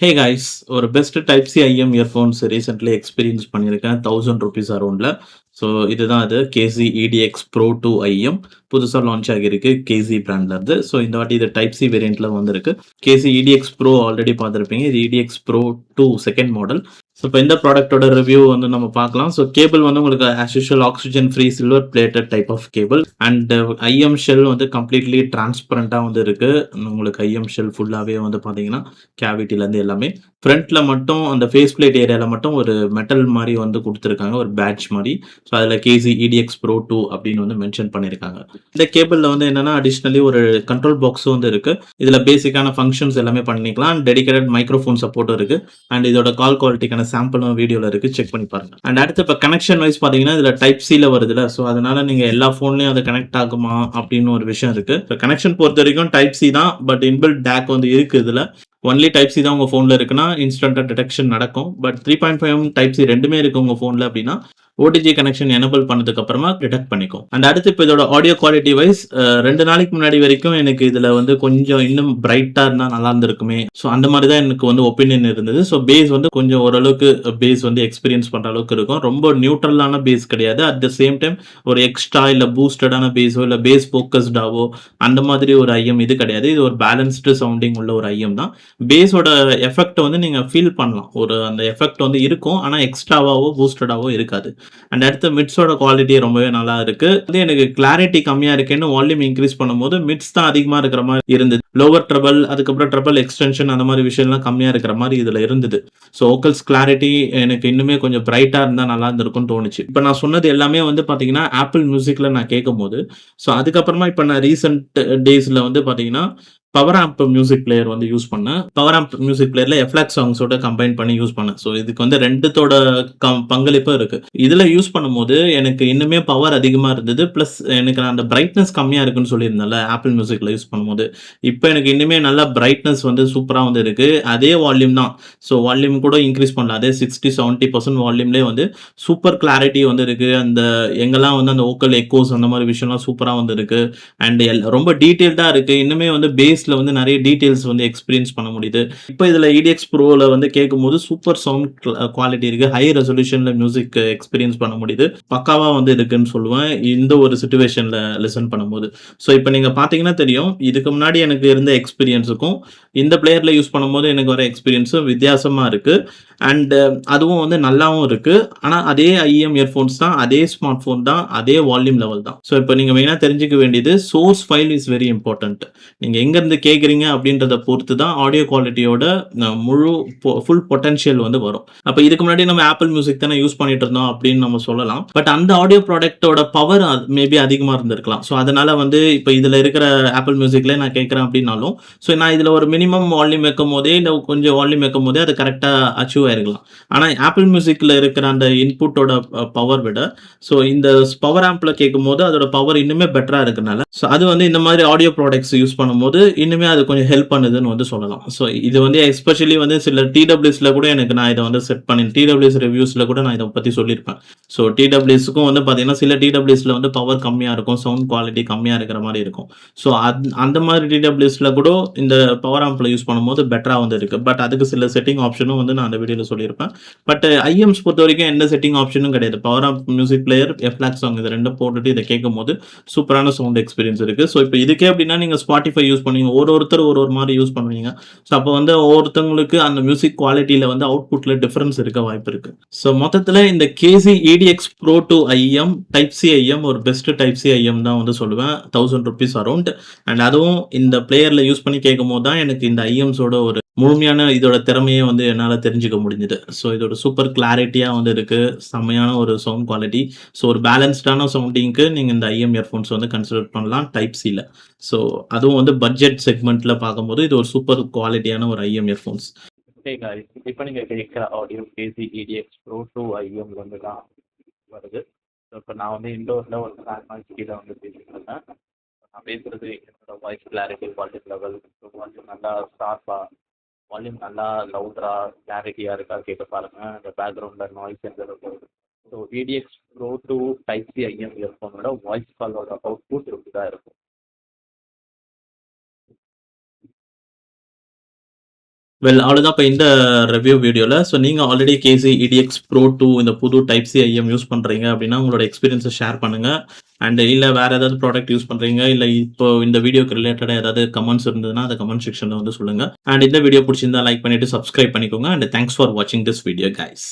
ஹே guys, ஒரு best type C IEM earphones recently experience பண்ணியிருக்கேன். ₹1000 அரவுண்ட்ல. ஸோ இதுதான் அது கேசி இடிஎக்ஸ் ப்ரோ 2 ஐஎம். புதுசா லான்ச் ஆகியிருக்கு கேசி பிராண்ட்ல இருந்து. ஸோ இந்த வாட்டி இது டைப் சி வேரியன்ட்ல வந்திருக்கு. கேசி இடிஎக்ஸ் ப்ரோ ஆல்ரெடி பார்த்திருப்பீங்க. இது ETX pro 2 second model. So இப்போ இந்த ப்ராடக்ட்டோட ரிவ்யூ வந்து நம்ம பார்க்கலாம். ஸோ கேபிள் வந்து உங்களுக்கு as usual oxygen free silver plated type of cable. And IEM shell வந்து கம்ப்ளீட்லி டிரான்ஸ்பரண்டா வந்து இருக்கு. உங்களுக்கு ஐஎம் ஷெல் ஃபுல்லாவே வந்து பார்த்தீங்கன்னா, கேவிட்டிலேருந்து எல்லாமே. ஃப்ரண்ட்ல மட்டும் அந்த ஃபேஸ் பிளேட் ஏரியால மட்டும் ஒரு மெட்டல் மாரி வந்து குடுத்துருக்காங்க. ஒரு பேட்ச் மாரி. ஸோ அதில கேசி இடிஎக்ஸ் ப்ரோ 2 அப்படின்னு வந்து மென்ஷன் பண்ணியிருக்காங்க. இந்த கேபிள்ல வந்து என்னன்னா, அடிஷனலி ஒரு கண்ட்ரோல் பாக்ஸும் வந்து இருக்கு. இதில பேசிக்கான ஃபங்ஷன்ஸ் எல்லாமே பண்ணிக்கலாம். டெடிகேட்டட் மைக்ரோஃபோன் சப்போர்ட்டும் இருக்கு. அண்ட் இதோட கால் குவாலிட்டிக்கான சாம்பிளும் வீடியோல இருக்கு. செக் பண்ணி பாருங்க. அண்ட் அடுத்து இப்ப கனெக்ஷன் வைஸ் பார்த்தீங்கன்னா, இதில டைப் சில வருதுல்ல. ஸோ அதனால நீங்க எல்லா ஃபோன்லயும் அது கனெக்ட் ஆகுமா அப்படின்னு ஒரு விஷயம் இருக்கு. இப்ப கனெக்ஷன் பொறுத்தவரைக்கும் டைப் சி தான். பட் இன்பில்ட் டேக் வந்து இருக்கு இதுல. ஒன்லி டைப் சி தான் உங்க ஃபோன்ல இருக்குன்னா, இன்ஸ்டன்ட்டா டிடெக்ஷன் நடக்கும். பட் 3.5 டைப் சி 2மே இருக்கு உங்க ஃபோன்ல அப்படின்னா, ஓடிஜி கனெக்ஷன் எனேபிள் பண்ணதுக்கு அப்புறமா டிடெக்ட் பண்ணிக்கும். அண்ட் அடுத்து இப்ப இதோட ஆடியோ குவாலிட்டி வைஸ் 2 நாளைக்கு முன்னாடி வரைக்கும் எனக்கு இதுல வந்து கொஞ்சம் இன்னும் பிரைட்டா இருந்தா நல்லா இருந்திருக்குமே. ஸோ அந்த மாரி தான் எனக்கு வந்து ஒப்பீனியன் இருந்தது. ஸோ பேஸ் வந்து கொஞ்சம் ஓரளவுக்கு பேஸ் வந்து எக்ஸ்பீரியன்ஸ் பண்ற அளவுக்கு இருக்கும். ரொம்ப நியூட்ரலான பேஸ் கிடையாது. அட் த சேம் டைம் ஒரு எக்ஸ்ட்ரா இல்ல பூஸ்டடான பேஸோ இல்ல பேஸ் ஃபோக்கஸ்டாவோ அந்த மாதிரி ஒரு ஐஎம் இது கிடையாது. இது ஒரு பேலன்ஸ்டு சவுண்டிங் உள்ள ஒரு ஐஎம் தான். பேஸோட எஃபெக்ட் வந்து நீங்க ஃபீல் பண்ணலாம். ஒரு அந்த எஃபெக்ட் வந்து இருக்கும். ஆனா எக்ஸ்ட்ராவாவோ, பூஸ்டடாவோ இருக்காது. அண்ட் அடுத்து மிட்ஸோட குவாலிட்டி ரொம்பவே நல்லா இருக்கு. வந்து எனக்கு கிளாரிட்டி கம்மியா இருக்கேன்னு வால்யூம் இன்கிரீஸ் பண்ணும்போது மிட்ஸ் தான் அதிகமா இருக்கிற மாரி இருந்தது. லோவர் ட்ரபிள் அதுக்கப்புறம் ட்ரபிள் எக்ஸ்டென்ஷன் அந்த மாரி விஷயம்லாம் கம்மியா இருக்கிற மாரி இதுல இருந்தது. ஸோ வோக்கல்ஸ் கிளாரிட்டி எனக்கு இன்னுமே கொஞ்சம் பிரைட்டா இருந்தா நல்லா இருந்திருக்கும்னு தோணுச்சு. இப்ப நான் சொன்னது எல்லாமே வந்து பார்த்தீங்கன்னா, ஆப்பிள் மியூசிக்ல நான் கேட்கும்போது, ஸோ அதுக்கப்புறமா இப்ப நான் ரீசென்ட் டேஸ்ல வந்து பார்த்தீங்கன்னா, பவர் ஆம்ப் மியூசிக் பிளேயர் வந்து யூஸ் பண்ணேன். பவர் ஆம்ப் மியூசிக் பிளேயர்ல எஃப்எக்ஸ் சாங்ஸோட கம்பைன் பண்ணி யூஸ் பண்ணேன். ஸோ இதுக்கு வந்து 2த்தோட பங்களிப்பும் இருக்கு. இதுல யூஸ் பண்ணும்போது எனக்கு இன்னுமே பவர் அதிகமா இருந்தது. பிளஸ் எனக்கு நான் அந்த பிரைட்னஸ் கம்மியா இருக்குன்னு சொல்லியிருந்தேன்ல, ஆப்பிள் மியூசிக்ல யூஸ் பண்ணும்போது. இப்ப எனக்கு இன்னுமே நல்லா பிரைட்னஸ் வந்து சூப்பரா வந்து இருக்கு. அதே வால்யூம் தான். ஸோ வால்யூம் கூட இன்கிரீஸ் பண்ணல. அதே 60, 70% வால்யூம்லயே வந்து சூப்பர் கிளாரிட்டி வந்து இருக்கு. அந்த எங்கெல்லாம் வந்து அந்த வோக்கல் எக்கோஸ் அந்த மாரி விஷயம்லாம் சூப்பரா வந்து இருக்கு. அண்ட் ரொம்ப டீட்டெயில்டா இருக்கு. இன்னுமே வந்து பேஸ்ல வந்து நெறைய டீட்டெயில்ஸ் வந்து எக்ஸ்பீரியன்ஸ் பண்ண முடியுது. இப்ப இதுல EDX Proல வந்து கேட்கும்போது சூப்பர் சவுண்ட் குவாலிட்டி இருக்கு. ஹை ரெசல்யூஷன்ல மியூசிக் எக்ஸ்பீரியன்ஸ் பண்ண முடியுது. பக்காவா வந்து இருக்குன்னு சொல்லுவேன். இந்த ஒரு சிச்சுவேஷன்ல லிசன் பண்ணும்போது. ஸோ இப்ப நீங்க பார்த்தீங்கன்னா தெரியும். இதுக்கு முன்னாடி எனக்கு இருந்த எக்ஸ்பீரியன்ஸுக்கும், இந்த பிளேயர்ல யூஸ் பண்ணும்போது எனக்கு வர எக்ஸ்பீரியன்ஸும் வித்தியாசமா இருக்கு. அண்ட் அதுவும் வந்து நல்லாவும் இருக்கு. ஆனா அதே ஐஎம் இயர்ஃபோன்ஸ் தான். அதே ஸ்மார்ட் ஃபோன் தான். அதே வால்யூம் லெவல் தான். ஸோ இப்ப நீங்க மெயினா தெரிஞ்சுக்க வேண்டியது source file is very important. நீங்க எங்கருந்து கேட்குறீங்க அப்படின்றத பொறுத்து தான் ஆடியோ குவாலிட்டியோட முழு ஃபுல் பொட்டன்ஷியல் வந்து வரும். அப்ப இதுக்கு முன்னாடி நம்ம ஆப்பிள் மியூசிக் தானே யூஸ் பண்ணிட்டு இருந்தோம் அப்படின்னு நம்ம சொல்லலாம். பட் அந்த ஆடியோ ப்ராடக்ட்டோட பவர் மேபி அதிகமா இருந்திருக்கலாம். ஸோ அதனால வந்து இப்ப இதுல இருக்கிற ஆப்பிள் மியூசிக்ல நான் கேட்கிறேன் அப்படின்னாலும், ஸோ நான் இதுல ஒரு மினிமம் வால்யூம் வைக்கும்போதே, இல்ல கொஞ்சம் வால்யூம் வைக்கும்போதே அது கரெக்ட்டா அச்சீவ் ஆயிருக்கலாம். ஆனா ஆப்பிள் மியூசிக்ல இருக்கிற அந்த இன்புட்டோட பவர் விட, ஸோ இந்த பவர் ஆம்ப்ல கேட்கும்போது அதோட பவர் இன்னுமே பெட்டரா இருக்கனால, ஸோ அது வந்து இந்த மாதிரி ஆடியோ ப்ராடக்ட்ஸ் யூஸ் பண்ணும்போது இன்னுமே அது கொஞ்சம் ஹெல்ப் பண்ணுதுன்னு வந்து சொல்லலாம். ஸோ இது வந்து எஸ்பெஷலி வந்து சில டிடபிள்யூஎஸ்ல கூட எனக்கு நான் இத வந்து செட் பண்ணி டிடபிள்யூஎஸ் ரிவ்யூஸ்ல கூட நான் இத பத்தி சொல்லியிருப்பேன். ஸோ டிடபிள்யூஎஸ்க்கும் வந்து பார்த்தீங்கன்னா, சில டிடபிள்யூஎஸ்ல வந்து பவர் கம்மியா இருக்கும். சவுண்ட் குவாலிட்டி கம்மியா இருக்கிற மாரி இருக்கும். ஸோ அந்த மாதிரி டிடபிள்யூஎஸ்ல கூட இந்த பவர் ஆம்ப்ல யூஸ் பண்ணும்போது பெட்டரா வந்து இருக்கு. பட் அதுக்கு சில செட்டிங் ஆப்ஷனும் வந்து நான் அந்த வீடியோல சொல்லியிருப்பேன். பட் ஐஎம்ஸ் பொறுத்தவரைக்கும் எந்த செட்டிங் ஆப்ஷனும் கிடையாது. Power amp music player, FLACs song இது 2ம் போட்டுட்டு இத கேட்கும்போது சூப்பரான சவுண்ட் எக்ஸ்பீரியன்ஸ் இருக்கு. ஸோ இப்ப இதுக்கே அப்படின்னா நீங்க Spotify யூஸ் பண்ணுவீங்க. ஒருத்தர் ஒரு மாரி யூஸ் பண்ணுவீங்க. ஸோ அப்ப வந்து ஒவ்வொருத்தவங்களுக்கு அந்த மியூசிக் குவாலிட்டில வந்து அவுட்புட்ல டிஃபரன்ஸ் இருக்க வாய்ப்பு இருக்கு. ஸோ மொத்தத்துல இந்த KC EDX Pro 2 IEM type C IEM ஒரு பெஸ்ட் டைப் சி ஐஎம் தான் வந்து சொல்லுவேன். ₹1000 அரவுண்ட். அண்ட் அதுவும் இந்த பிளேயர்ல யூஸ் பண்ணி கேட்கும்போது தான் எனக்கு இந்த ஐஎம்ஸோட ஒரு முழுமையான இதோட திறமைய வந்து என்னால தெரிஞ்சுக்க முடிஞ்சது. ஸோ இதோட சூப்பர் கிளாரிட்டியா வந்து இருக்கு. செம்மையான ஒரு சவுண்ட் குவாலிட்டி. ஸோ ஒரு பேலன்ஸ்டான சவுண்டிங்க்கு நீங்க இந்த ஐஎம் இயர்ஃபோன்ஸ் வந்து கன்சிடர் பண்ணலாம் டைப் சில. ஸோ அதுவும் வந்து பட்ஜெட் செக்மெண்ட்ல பார்க்கும்போது இது ஒரு சூப்பர் குவாலிட்டியான ஒரு ஐஎம் இயர்ஃபோன்ஸ். ஹே காய்ஸ், இப்போ நீங்கள் கேட்குற ஆடியோ கேசி இடிஎக்ஸ் ப்ரோ 2 ஐஎம்ல வந்து தான் வருது. ஸோ இப்போ நான் வந்து இண்டோரில் ஒரு ஃபேன் நாய்ஸ் கீழே வந்து பேசிட்டு இருக்கேன். நான் பேசுகிறது என்னோட voice clarity, volume level, volume நல்லா ஷார்ப்பாக, வால்யூம் நல்லா லவுடராக கிளாரிட்டியாக இருக்கா கேட்டு பாருங்கள். அந்த பேக்ரவுண்டில் நாய்ஸ் எந்த அளவுக்கு வருது. So EDX pro 2 type C IEM இயர்ஃபோனோட வாய்ஸ் காலோட அவுட்புட் இப்படி தான் இருக்கும். வெல் அவ்வளோதான் இப்போ இந்த ரிவ்யூ வீடியோல. ஸோ நீங்க ஆல்ரெடி கேசி EDX Pro 2 இந்த புது டைப் சி ஐஎம் யூஸ் பண்றீங்க அப்படின்னா, உங்களோட எக்ஸ்பீரியன்ஸ ஷேர் பண்ணுங்க. அண்ட் இல்ல வேற ஏதாவது ப்ராடக்ட் யூஸ் பண்றீங்க, இல்ல இப்போ இந்த வீடியோக்கு ரிலேட்டடா ஏதாவது கமெண்ட்ஸ் இருந்ததுன்னா, அத கமெண்ட் செக்ஷன்ல வந்து சொல்லுங்க. அண்ட் இந்த வீடியோ புடிச்சிருந்தா லைக் பண்ணிட்டு சப்ஸ்கிரைப் பண்ணிக்கோங்க. அண்ட் தேங்க்ஸ் ஃபார் வாட்சிங் திஸ் வீடியோ கைஸ்.